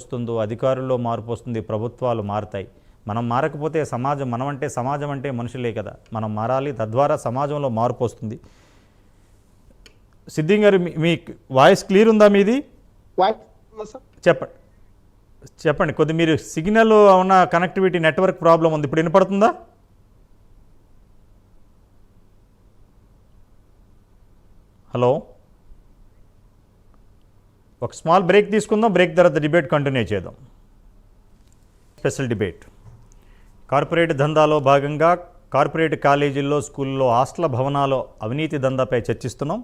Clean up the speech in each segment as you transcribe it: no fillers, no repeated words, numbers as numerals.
వస్తుందో, అధికారుల్లో మార్పు వస్తుంది, ప్రభుత్వాలు మారుతాయి. మనం మారకపోతే సమాజం అంటే మనుషులే కదా, మనం మారాలి. తద్వారా సమాజంలో మార్పు వస్తుంది. సిద్ధిం గారు, మీ వాయిస్ క్లియర్ ఉందా? మీది చెప్పండి. కొద్ది మీరు సిగ్నల్ ఉన్న కనెక్టివిటీ నెట్వర్క్ ప్రాబ్లం ఉంది. ఇప్పుడు వినపడుతుందా? హలో, ఒక స్మాల్ బ్రేక్ తీసుకుందాం. బ్రేక్ తర్వాత డిబేట్ కంటిన్యూ చేద్దాం. Special debate. కార్పొరేట్ దందాలో భాగంగా కార్పొరేట్ కాలేజీల్లో, స్కూల్లో, హాస్టల్ భవనాల్లో అవినీతి దందాపై చర్చిస్తున్నాం.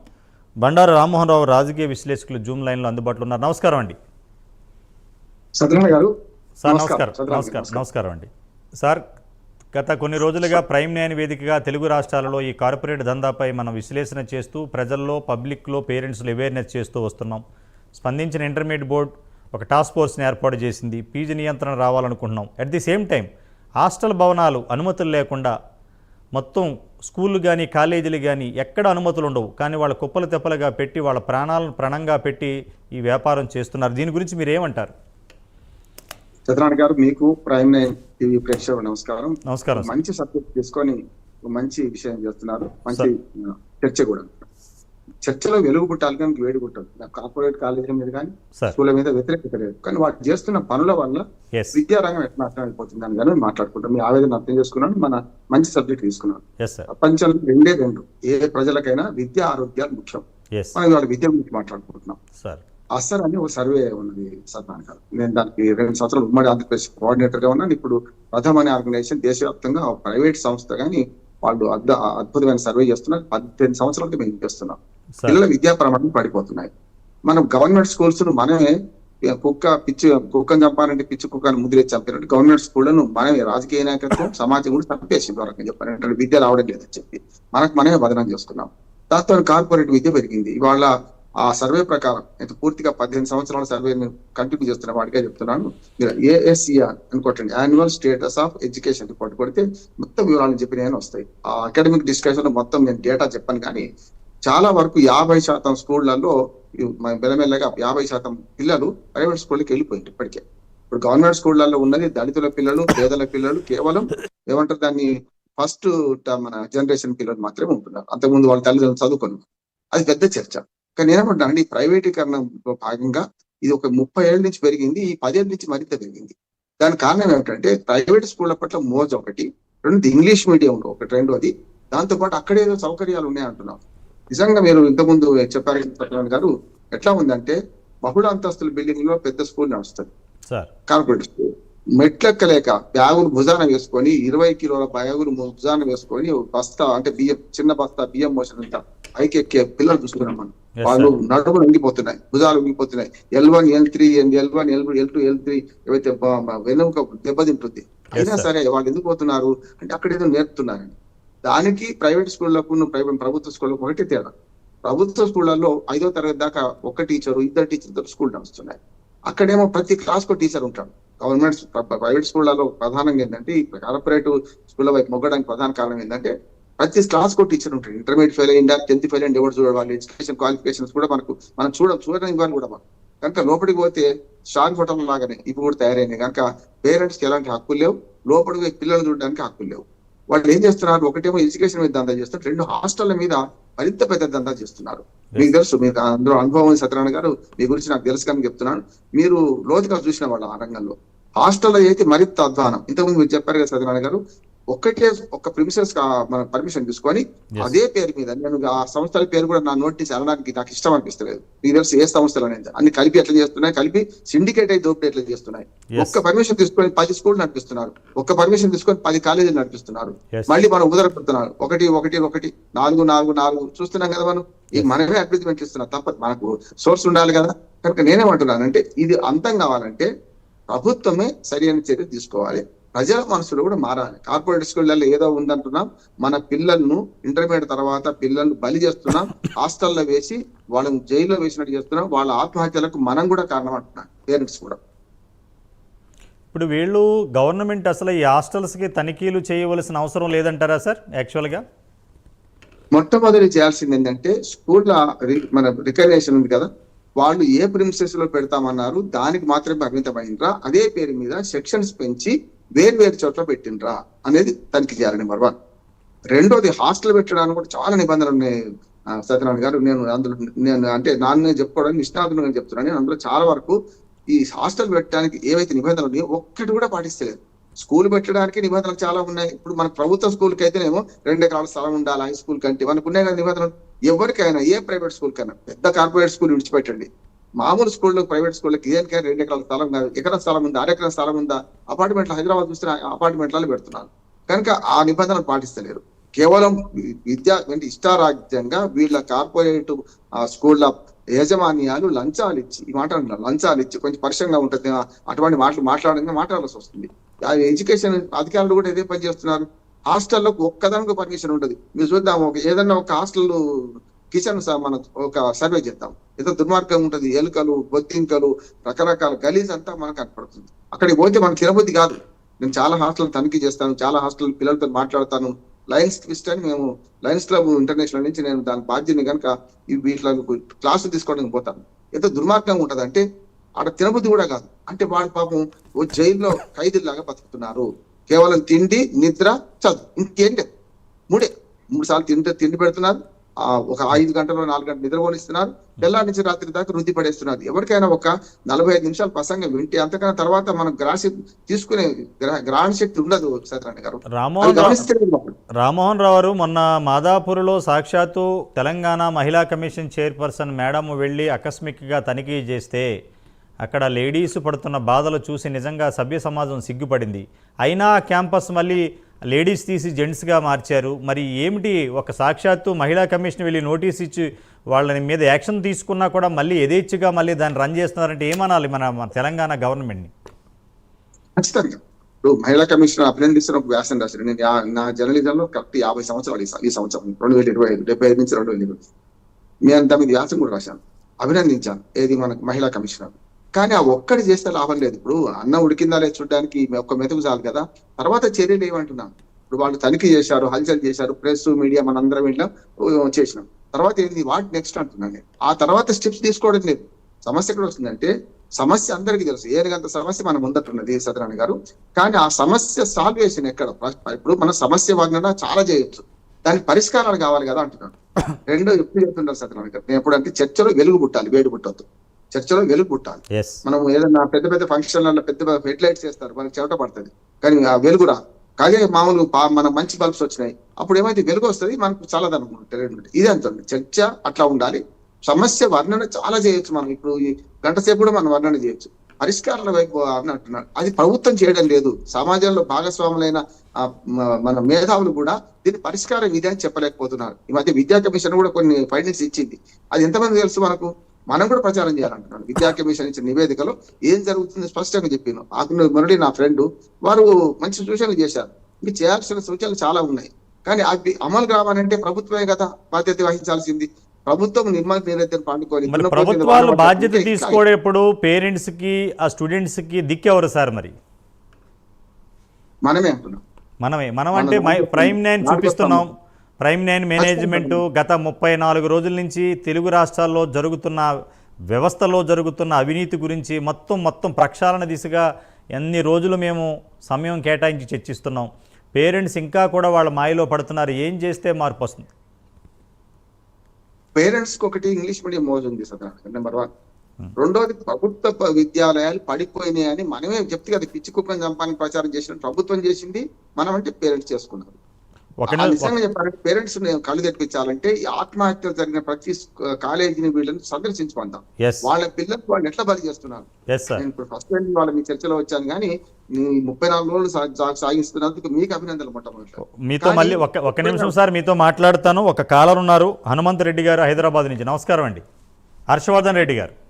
బండారు రామ్మోహన్ రావు రాజకీయ విశ్లేషకులు జూమ్ లైన్లో అందుబాటులో ఉన్నారు. నమస్కారం అండి. సార్ నమస్కారం అండి. సార్, గత కొన్ని రోజులుగా ప్రైమ్ 9 వేదికగా తెలుగు రాష్ట్రాలలో ఈ కార్పొరేట్ దందాపై మనం విశ్లేషణ చేస్తూ ప్రజల్లో, పబ్లిక్లో, పేరెంట్స్లో అవేర్నెస్ చేస్తూ వస్తున్నాం. స్పందించిన ఇంటర్మీడియట్ బోర్డు ఒక టాస్క్ ఫోర్స్ని ఏర్పాటు చేసింది. ఫీజు నియంత్రణ రావాలనుకుంటున్నాం. At the same time hostel భవనాలు అనుమతులు లేకుండా మొత్తం స్కూళ్ళు కానీ, కాలేజీలు కానీ ఎక్కడ అనుమతులు ఉండవు. కానీ వాళ్ళ కుప్పలు తెప్పలుగా పెట్టి, వాళ్ళ ప్రాణాలను ప్రణంగా పెట్టి ఈ వ్యాపారం చేస్తున్నారు. దీని గురించి మీరు ఏమంటారు? చంద్రాణి గారు, మీకు ప్రైమ్ 9 టీవీ ప్రేక్షకులు నమస్కారం. నమస్కారం. మంచి సబ్జెక్ట్ తీసుకొని మంచి విషయం చేస్తున్నారు. మంచి చర్చ కూడా. చర్చలో వెలుగు పుట్టాలి కానీ వేడి పుట్టాలి. కార్పొరేట్ కాలేజీల మీద కానీ, స్కూళ్ళ మీద వ్యతిరేకత లేదు. కానీ వాటి చేస్తున్న పనుల వల్ల విద్యారంగం ఎట్లా నష్టం అయిపోతుంది అని కానీ మాట్లాడుకుంటాం. మీ ఆవేదన అర్థం చేసుకున్నాను. మన మంచి సబ్జెక్ట్ తీసుకున్నాను. ప్రపంచంలో రెండు ఏ ప్రజలకైనా విద్య, ఆరోగ్యాలు ముఖ్యం. మనం ఇవాళ విద్య గురించి మాట్లాడుకుంటున్నాం. అసలు అని ఒక సర్వే ఉన్నది సత్నాన్ గారు. నేను దానికి 2 సంవత్సరాలు ఉమ్మడి ఆంధ్రప్రదేశ్ కోఆర్డినేటర్ గా ఉన్నాను. ఇప్పుడు ప్రథమ అనే ఆర్గనైజేషన్ దేశవ్యాప్తంగా ప్రైవేట్ సంస్థ కానీ వాళ్ళు అద్భుతమైన సర్వే చేస్తున్నారు. 18 సంవత్సరాలకి మేము చేస్తున్నాం. పిల్లల విద్యా ప్రమాణం పడిపోతున్నాయి. మనం గవర్నమెంట్ స్కూల్స్ మనమే కుక్కను చంపాలంటే పిచ్చి కుక్కను ముద్రేసి చంపినట్టు గవర్నమెంట్ స్కూళ్లను మనమే రాజకీయ నాయకత్వం, సమాజం కూడా చంపేసి చెప్పారంటే విద్య రావడం లేదని చెప్పి మనమే బదనం చేసుకున్నాం. దాంతో కార్పొరేట్ విద్య పెరిగింది. ఇవాళ ఆ సర్వే ప్రకారం పూర్తిగా 18 సంవత్సరాల సర్వే కంటిన్యూ చేస్తున్న వాడికే చెప్తున్నాను. మీరు ASER అనుకోండి, annual status of education report కొడితే మొత్తం వివరాలు చెప్పిన వస్తాయి. ఆ అకాడమిక్ డిస్కషన్ మొత్తం నేను డేటా చెప్పాను. కానీ చాలా వరకు 50% స్కూళ్లలో మెల్లమెల్లగా 50% పిల్లలు ప్రైవేట్ స్కూళ్ళకి వెళ్ళిపోయింది ఇప్పటికే. ఇప్పుడు గవర్నమెంట్ స్కూళ్లలో ఉన్నది దళితుల పిల్లలు, పేదల పిల్లలు, కేవలం ఏమంటారు దాన్ని ఫస్ట్ మన జనరేషన్ పిల్లలు మాత్రమే ఉంటున్నారు. అంతకుముందు వాళ్ళ తల్లిదండ్రులు చదువుకున్నారు. అది పెద్ద చర్చ. కానీ నేనేమంటానండి, ఈ ప్రైవేటీకరణలో భాగంగా ఇది ఒక 30 ఏళ్ళ నుంచి పెరిగింది. ఈ 10 ఏళ్ళ నుంచి మరింత పెరిగింది. దానికి కారణం ఏమిటంటే ప్రైవేట్ స్కూళ్ల పట్ల మోజు ఒకటి, రెండోది ఇంగ్లీష్ మీడియంలో ఒకటి, రెండోది దాంతో పాటు అక్కడేదో సౌకర్యాలు ఉన్నాయంటున్నాం. నిజంగా మీరు ఇంతకుముందు చెప్పారు సత్యనారాయణ గారు, ఎట్లా ఉందంటే బహుళ అంతస్తుల బిల్డింగ్ లో పెద్ద స్కూల్ నడుస్తుంది. కార్పొరేట్ స్కూల్ మెట్లెక్కలేక బ్యాగులు భుజాన వేసుకొని 20 కిలోల బ్యాగులు భుజాన వేసుకొని బస్తా అంటే బియ్యం, చిన్న బస్తా బియ్యం మోసినంత పైకి ఎక్కే పిల్లలు చూస్తున్నాం మనం. వాళ్ళు నడుములు ఉంగిపోతున్నాయి, భుజాలు ఉంగిపోతున్నాయి. L1, L3, L1, L2, L3 ఏవైతే వెనుక దెబ్బతింటుంది. అయినా సరే వాళ్ళు ఎందుకు పోతున్నారు అంటే అక్కడ ఏదో నేర్పుతున్నారని. దానికి ప్రైవేట్ స్కూళ్లకు ప్రభుత్వ స్కూళ్ళకు ఒకటి తేడా. ప్రభుత్వ స్కూళ్లలో 5వ తరగతి దాకా ఒక టీచరు, 2 టీచర్తో స్కూల్ నడుస్తున్నాయి. అక్కడేమో ప్రతి క్లాస్ కు టీచర్ ఉంటాడు. గవర్నమెంట్ ప్రైవేట్ స్కూళ్లలో ప్రధానంగా ఏంటంటే ఈ కార్పొరేట్ స్కూళ్ళ వైపు మొగ్గడానికి ప్రధాన కారణం ఏంటంటే ప్రతి క్లాస్ కు టీచర్ ఉంటాడు. ఇంటర్మీడియట్ ఫెయిల్ అయిందా, 10th ఫెయిల్ అయింది ఎవరు చూడాలి, వాళ్ళ ఎడ్యుకేషన్ క్వాలిఫికేషన్స్ కూడా మనం చూడడం ఇవ్వాలి కూడా మనం. కనుక లోపలికి పోతే షాన్ ఫోటం లాగానే ఇప్పుడు కూడా తయారైనాయి. కనుక పేరెంట్స్ కి ఎలాంటి హక్కులు లేవు, లోపలికి పిల్లలు చూడడానికి హక్కులు లేవు. వాళ్ళు ఏం చేస్తున్నారు, ఒకటేమో ఎడ్యుకేషన్ మీద దందా చేస్తారు, 2 హాస్టళ్ల మీద మరింత పెద్ద దందా చేస్తున్నారు. మీకు తెలుసు, మీకు అందులో అనుభవం సత్యనారాయణ గారు, మీ గురించి నాకు తెలుసు కానీ చెప్తున్నాను. మీరు లోతుగా చూసిన వాళ్ళు ఆ రంగంలో హాస్టల్లో అయితే మరింత అధ్వానం. ఇంతకుముందు మీరు చెప్పారు కదా సత్యనారాయణ గారు, ఒక ప్రిమిసెస్ మన పర్మిషన్ తీసుకొని అదే పేరు మీద, నేను ఆ సంస్థల పేరు కూడా నా నోటీస్ అనడానికి నాకు ఇష్టం అనిపిస్తలేదు. మీకు తెలుసు ఏ సంస్థలు అనేది అన్ని కలిపి ఎట్లా చేస్తున్నాయి, కలిపి సిండికేట్ అయితే దోపిడీ ఎట్లా చేస్తున్నాయి. ఒక్క పర్మిషన్ తీసుకొని 10 స్కూల్ నడిపిస్తున్నారు, ఒక్క పర్మిషన్ తీసుకొని 10 కాలేజీలు నడిపిస్తున్నారు. మళ్ళీ మనం ఉదరపెడుతున్నారు 1 4 4 4 4 చూస్తున్నాం కదా మనం. మనమే అడ్వర్టైజ్మెంట్ ఇస్తున్నాం తప్ప మనకు సోర్స్ ఉండాలి కదా. కనుక నేనేమంటున్నానంటే ఇది అంతం కావాలంటే ప్రభుత్వమే సరి అయిన చర్య తీసుకోవాలి. ప్రజల మనసులో కూడా మారాలి. కార్పొరేట్ స్కూళ్ళల్లో ఏదో ఉందంటున్నాం, మన పిల్లలను ఇంటర్మీడియట్ తర్వాత పిల్లల్ని బలి చేస్తున్నాం, హాస్టల్లో వేసి వాళ్ళని జైల్లో వేసినట్టు చేస్తున్నాం. వాళ్ళ ఆత్మహత్యలకు మనం కూడా కారణం అంటున్నాం, పేరెంట్స్ కూడా. ఇప్పుడు వీళ్ళు గవర్నమెంట్ అసలు ఈ హాస్టల్స్కి తనిఖీలు చేయవలసిన అవసరం లేదంటారా సార్? యాక్చువల్గా మొట్టమొదటి చేయాల్సింది ఏంటంటే స్కూళ్ళ మన రికగ్నేషన్ ఉంది కదా, వాళ్ళు ఏ ప్రిన్సెస్ లో పెడతామన్నారు దానికి మాత్రమే పరిమితమైనరా, అదే పేరు మీద సెక్షన్స్ పెంచి వేరు చోట్ల పెట్టినరా అనేది తనిఖీ చేయాలి నెంబర్ 1. రెండోది హాస్టల్ పెట్టడానికి కూడా చాలా నిబంధనలు ఉన్నాయి సత్యనారాయణ గారు. నేను అంటే నాన్నే చెప్పుకోవడానికి నిష్ణాతులుగా చెప్తున్నాను. నేను అందులో చాలా వరకు ఈ హాస్టల్ పెట్టడానికి ఏవైతే నిబంధనలు ఉన్నాయో ఒక్కటి కూడా పాటిస్తలేదు. స్కూల్ పెట్టడానికి నిబంధనలు చాలా ఉన్నాయి. ఇప్పుడు మన ప్రభుత్వ స్కూల్కి అయితేనేమో 2 ఎకరాల స్థలం ఉండాలి, హై స్కూల్ కంటే మనకు ఉన్నాయి కదా నిబంధనలు. ఎవరికైనా ఏ ప్రైవేట్ స్కూల్ కైనా, పెద్ద కార్పొరేట్ స్కూల్ విడిచిపెట్టండి, మామూలు స్కూల్లో ప్రైవేట్ స్కూళ్ళకి దేనికైనా 2 ఎకరాల స్థలం కాదు, ఎకరం స్థలం ఉందా, 1 ఎకరం స్థలం ఉందా, అపార్ట్మెంట్లు హైదరాబాద్ చూస్తే అపార్ట్మెంట్లలో పెడుతున్నారు. కనుక ఆ నిబంధనలు పాటిస్తలేరు. కేవలం విద్యా అంటే ఇష్టారాజ్యంగా వీళ్ళ కార్పొరేట్ స్కూళ్ళ యాజమాన్యాలు లంచాలు ఇచ్చి, ఈ మాట లంచాలు ఇచ్చి కొంచెం పరిశ్రమంగా ఉంటుంది, అటువంటి మాట్లాడాల్సి వస్తుంది. ఎడ్యుకేషన్ అధికారులు కూడా ఇదే పని చేస్తున్నారు. హాస్టల్లో ఒక్కదానికి పర్మిషన్ ఉంటుంది. మీరు చూద్దాం, ఏదన్నా ఒక హాస్టల్ కిచెన్ మనం ఒక సర్వే చేద్దాం, ఏదో దుర్మార్గం ఉంటుంది, ఎలుకలు, బొద్దింకలు, రకరకాల గలీజ్ అంతా మనకు కనపడుతుంది. అక్కడికి పోతే మనకు తినబుద్ధి కాదు. నేను చాలా హాస్టల్ తనిఖీ చేస్తాను, చాలా హాస్టల్ పిల్లలతో మాట్లాడతాను. లయన్స్ ట్విస్ట్ అని మేము లయన్స్ క్లబ్ ఇంటర్నేషనల్ నుంచి నేను దాని బాధ్యతని కనుక వీటిలో క్లాసులు తీసుకోవడానికి పోతాను. ఏదో దుర్మార్గంగా ఉంటది, అంటే ఆడ తినబుద్ధి కూడా కాదు. అంటే వాడు పాపం ఓ జైల్లో ఖైదీలాగా బతుకుతున్నారు. కేవలం తిండి, నిద్ర, చదువు, ఇంకేంటి 3 సార్లు తిండి పెడుతున్నారు. ఒక 5 గంటలు 4 గంటలు నిద్రపోనిస్తున్నారు. తెల్లారి నుంచి రాత్రి దాకా వృద్ధి పడేస్తున్నారు. ఎవరికైనా ఒక 45 నిమిషాలు ప్రసంగం వింటే అంతకన్నా తర్వాత మనం తీసుకునే గ్రహణ శక్తి ఉండదు. సత్యనారాయణ గారు, రామ్మోహన్ రావు గారు, మొన్న మాదాపూర్లో సాక్షాత్తు తెలంగాణ మహిళా కమిషన్ చైర్పర్సన్ మేడం వెళ్ళి ఆకస్మికంగా తనిఖీ చేస్తే అక్కడ లేడీస్ పడుతున్న బాధలు చూసి నిజంగా సభ్య సమాజం సిగ్గుపడింది. అయినా క్యాంపస్ మళ్ళీ లేడీస్ తీసి జెంట్స్గా మార్చారు. మరి ఏమిటి, ఒక సాక్షాత్తు మహిళా కమిషన్ వెళ్ళి నోటీస్ ఇచ్చి వాళ్ళని మీద యాక్షన్ తీసుకున్నా కూడా మళ్ళీ యథేచ్ఛగా మళ్ళీ దాన్ని రన్ చేస్తున్నారంటే ఏమనాలి మన తెలంగాణ గవర్నమెంట్ని? ఖచ్చితంగా ఇప్పుడు మహిళా కమిషన్ అభినందిస్తున్న ఒక వ్యాసం రాశారు. నేను నా జర్నలిజంలో కరెక్ట్ 50 సంవత్సరాలు ఈ సంవత్సరం 2025 75 నుంచి 2020 నేను 9 వ్యాసం కూడా రాశాను, అభినందించాను. ఏది మనకు మహిళా కమిషనర్. కానీ ఆ ఒక్కటి చేస్తే లాభం లేదు. ఇప్పుడు అన్నం ఉడికిందా లేదు చూడడానికి ఒక్క మెతుకు చాలు కదా. తర్వాత చర్యలు ఏమంటున్నాం, ఇప్పుడు వాళ్ళు తనిఖీ చేశారు, హల్చల్ చేశారు, ప్రెస్ మీడియా మనందరం ఇట్లా చేసినాం. తర్వాత ఏంది, వాట్ నెక్స్ట్ అంటున్నాను. ఆ తర్వాత స్టెప్స్ తీసుకోవడం లేదు. సమస్య ఎక్కడ వస్తుందంటే, సమస్య అందరికీ తెలుసు, ఏనుగంత సమస్య మన ముందట్టున్నది సత్యనారాయణ గారు. కానీ ఆ సమస్య సాల్వేషన్ ఎక్కడ? ఇప్పుడు మన సమస్య వర్ణన చాలా చేయొచ్చు, దానికి పరిష్కారాలు కావాలి కదా అంటున్నాను. రెండో ఎప్పుడు చెప్తుంటారు సత్యనారాయణ గారు, నేను ఎప్పుడు అంటే చర్చలో వెలుగు పుట్టాలి, వేడి పుట్టొద్దు. చర్చలో వెలుగు పుట్టాలి. మనం ఏదైనా పెద్ద ఫంక్షన్లలో పెద్ద హెడ్ లైట్స్ వేస్తారు, మనకి చెమట పడుతుంది, కానీ ఆ వెలుగు రా. కానీ మామూలు మన మంచి బల్బ్స్ వచ్చినాయి, అప్పుడు ఏమైతే వెలుగు వస్తుంది, మనకు చల్లదనం తెలియదు. ఇది అంత చర్చ అట్లా ఉండాలి. సమస్య వర్ణన చాలా చేయొచ్చు మనం. ఇప్పుడు ఈ గంట సేపు కూడా మనం వర్ణన చేయొచ్చు. పరిష్కారాల వైపు అని అంటున్నాడు, అది ప్రభుత్వం చేయడం లేదు. సమాజంలో భాగస్వాములైన మన మేధావులు కూడా దీని పరిష్కారం ఇదే అని చెప్పలేకపోతున్నారు. ఈ మధ్య విద్యా కమిషన్ కూడా కొన్ని ఫైండింగ్స్ ఇచ్చింది, అది ఎంతమంది తెలుసు మనకు? మనం కూడా ప్రచారం చేయాలంటున్నాను. విద్యా కమిషన్ ఇచ్చిన నివేదికలో ఏం జరుగుతుందో స్పష్టంగా చెప్పాను. మురళి నా ఫ్రెండ్, వారు మంచి సూచనలు చేశారు. ఇంకా చేయాల్సిన సూచనలు చాలా ఉన్నాయి, కానీ అవి అమలు కావాలంటే ప్రభుత్వమే కదా బాధ్యత వహించాల్సింది. ప్రభుత్వం నిర్ణయం పండుకొని ప్రభుత్వాలు బాధ్యత తీసుకోవడం పేరెంట్స్ కి ఆ స్టూడెంట్స్ కి దిక్కెవరు సార్? మరి మనమే అంటున్నాం. మనం అంటే ప్రైమ్ 9 చూపిస్తున్నాం. ప్రైమ్ 9 మేనేజ్మెంట్ గత 34 రోజుల నుంచి తెలుగు రాష్ట్రాల్లో జరుగుతున్న వ్యవస్థలో జరుగుతున్న అవినీతి గురించి మొత్తం ప్రక్షాళన దిశగా ఎన్ని రోజులు మేము సమయం కేటాయించి చర్చిస్తున్నాం. పేరెంట్స్ ఇంకా కూడా వాళ్ళ మాయలో పడుతున్నారు. ఏం చేస్తే మార్పు వస్తుంది? పేరెంట్స్ కి ఒకటి ఇంగ్లీష్ మీడియం మోజు ఉంది సత్యనారాయణ, నెంబర్ 1. రెండోది ప్రభుత్వ విద్యాలయాలు పడిపోయినాయి అని మనమే చెప్తే కదా, పిచ్చి కుప్పని చంపాలని ప్రచారం చేసిన ప్రభుత్వం చేసింది, మనం అంటే పేరెంట్స్ చేసుకున్నారు. నిజంగా చెప్పాలంటే పేరెంట్స్ కళ్ళు తెప్పించాలంటే ఈ ఆత్మహత్యలు జరిగిన ప్రతి కాలేజీని వీళ్ళని సందర్శించుకుందాం. వాళ్ళ పిల్లలకు వాళ్ళు ఎట్లా బలి చేస్తున్నారు. నేను ఇప్పుడు ఫస్ట్ టైం వాళ్ళ మీ చర్చలో వచ్చాను, కానీ 34 రోజులు సాగిస్తున్నందుకు మీకు అభినందనలు. మొట్టమొదటి మీతో మళ్ళీ ఒక నిమిషం సార్ మీతో మాట్లాడతాను. ఒక కాలర్ ఉన్నారు, హనుమంత్ రెడ్డి గారు హైదరాబాద్ నుంచి. నమస్కారం అండి. హర్షవర్ధన్ రెడ్డి గారు.